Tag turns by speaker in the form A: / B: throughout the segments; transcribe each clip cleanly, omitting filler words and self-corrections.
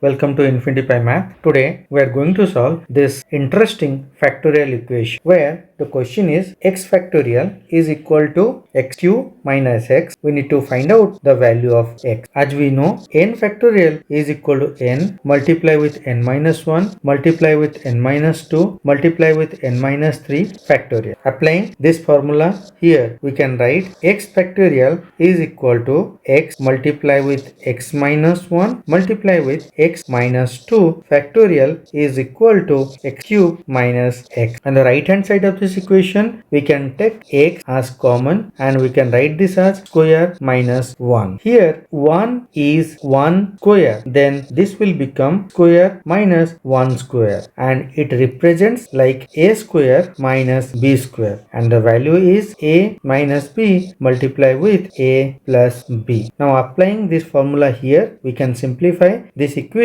A: Welcome to Infinity Pi Math. Today we are going to solve this interesting factorial equation where the question is x factorial is equal to x cube minus x. We need to find out the value of x. As we know, n factorial is equal to n multiply with n minus 1 multiply with n minus 2 multiply with n minus 3 factorial. Applying this formula here, we can write x factorial is equal to x multiply with x minus 1 multiply with x minus 2 factorial is equal to x cube minus x. On the right hand side of this equation, we can take x as common and we can write this as square minus 1. Here 1 is 1 square, then this will become square minus 1 square and it represents like a square minus b square, and the value is a minus b multiplied with a plus b. Now applying this formula here, we can simplify this equation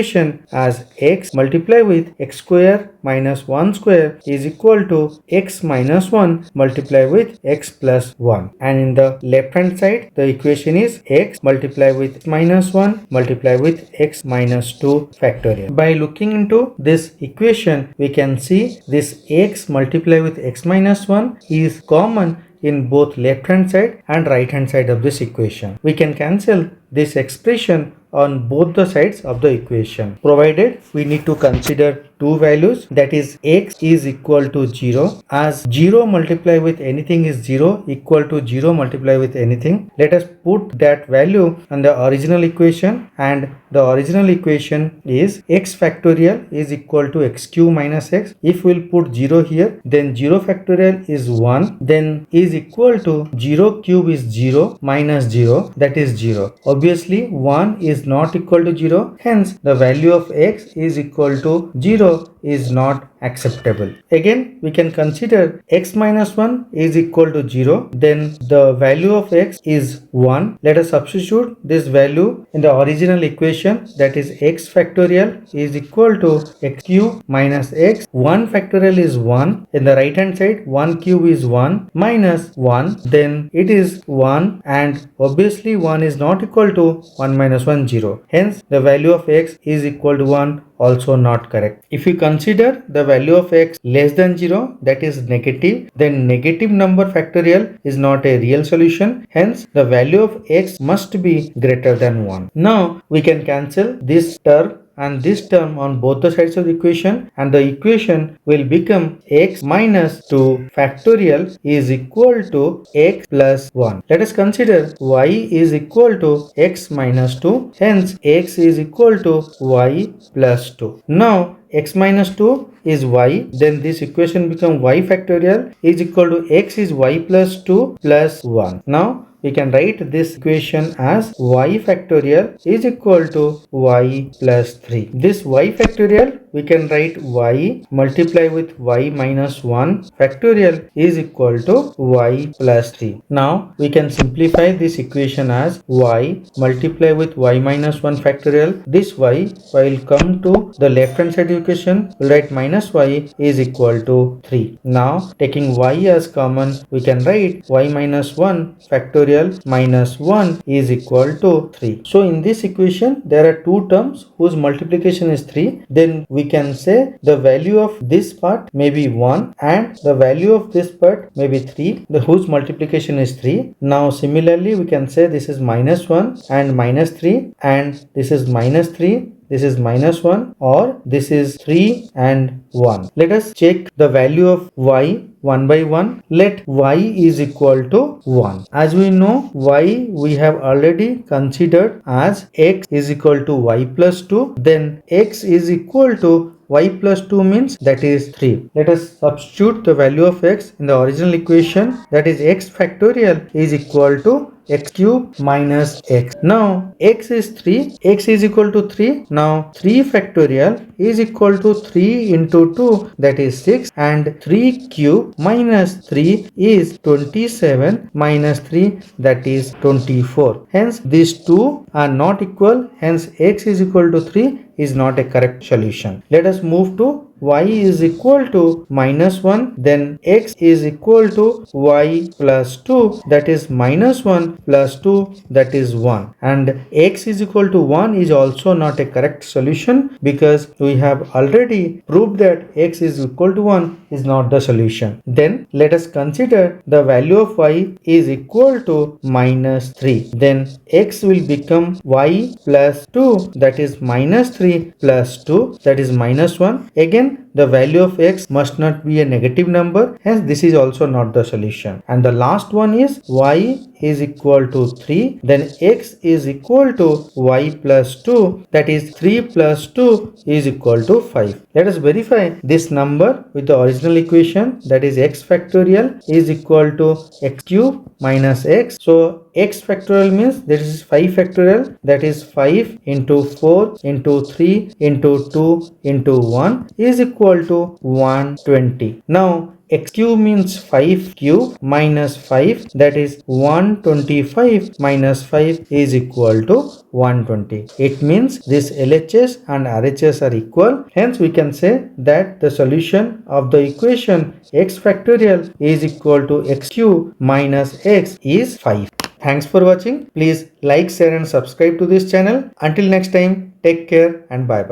A: as x multiplied with x square minus 1 square is equal to x minus 1 multiplied with x plus 1, and in the left hand side the equation is x multiplied with x minus 1 multiplied with x minus 2 factorial. By looking into this equation, we can see this x multiplied with x minus 1 is common in both left hand side and right hand side of this equation. We can cancel this expression on both the sides of the equation, provided we need to consider two values, that is x is equal to 0, as 0 multiplied with anything is 0 equal to 0 multiplied with anything. Let us put that value on the original equation, and the original equation is x factorial is equal to x cube minus x. If we'll put 0 here, then 0 factorial is 1, then is equal to 0 cube is 0 minus 0, that is 0. Obviously 1 is not equal to 0, hence the value of x is equal to 0 is not acceptable. Again, we can consider x minus 1 is equal to 0, then the value of x is 1. Let us substitute this value in the original equation, that is x factorial is equal to x cube minus x. 1 factorial is 1, in the right hand side 1 cube is 1 minus 1, then it is 1, and obviously 1 is not equal to 1 minus 1 0, hence the value of x is equal to 1, also not correct. If we consider the value of x less than 0, that is negative, then negative number factorial is not a real solution, hence the value of x must be greater than 1. Now we can cancel this term and this term on both the sides of the equation, and the equation will become x minus 2 factorial is equal to x plus 1. Let us consider y is equal to x minus 2, hence x is equal to y plus 2. Now x minus 2 is y, then this equation become y factorial is equal to x is y plus 2 plus 1. Now we can write this equation as y factorial is equal to y plus 3. This y factorial we can write y multiply with y minus 1 factorial is equal to y plus 3. Now we can simplify this equation as y multiply with y minus 1 factorial. This y will come to the left hand side equation, we'll write minus y is equal to 3. Now taking y as common, we can write y minus 1 factorial minus 1 is equal to 3. So in this equation there are two terms whose multiplication is 3. Then we can say the value of this part may be 1 and the value of this part may be 3, whose multiplication is 3. Now similarly we can say this is minus 1 and minus 3, and this is minus 3, this is minus 1, or this is 3 and 1. Let us check the value of y one by one. Let y is equal to 1. As we know, y we have already considered as x is equal to y plus 2, then x is equal to y plus 2 means that is 3. Let us substitute the value of x in the original equation, that is x factorial is equal to x cube minus x. Now x is 3, x is equal to 3. Now 3 factorial is equal to 3 into 2, that is 6, and 3 cube minus 3 is 27 minus 3, that is 24. Hence these two are not equal, hence x is equal to 3 is not a correct solution. Let us move to y is equal to minus 1, then x is equal to y plus 2, that is minus 1 plus 2, that is 1. And x is equal to 1 is also not a correct solution, because we have already proved that x is equal to 1 is not the solution. Then let us consider the value of y is equal to minus 3. Then x will become y plus 2, that is minus 3 plus 2, that is minus 1. Again, the value of x must not be a negative number, hence this is also not the solution. And the last one is y is equal to 3, then x is equal to y plus 2, that is 3 plus 2 is equal to 5. Let us verify this number with the original equation, that is x factorial is equal to x cube minus x. So x factorial means this is 5 factorial, that is 5 into 4 into 3 into 2 into 1 is equal to 120. Now x cube means 5 cube minus 5, that is 125 minus 5 is equal to 120. It means this LHS and RHS are equal. Hence we can say that the solution of the equation x factorial is equal to x cube minus x is 5. Thanks for watching. Please like, share and subscribe to this channel. Until next time, take care and bye bye.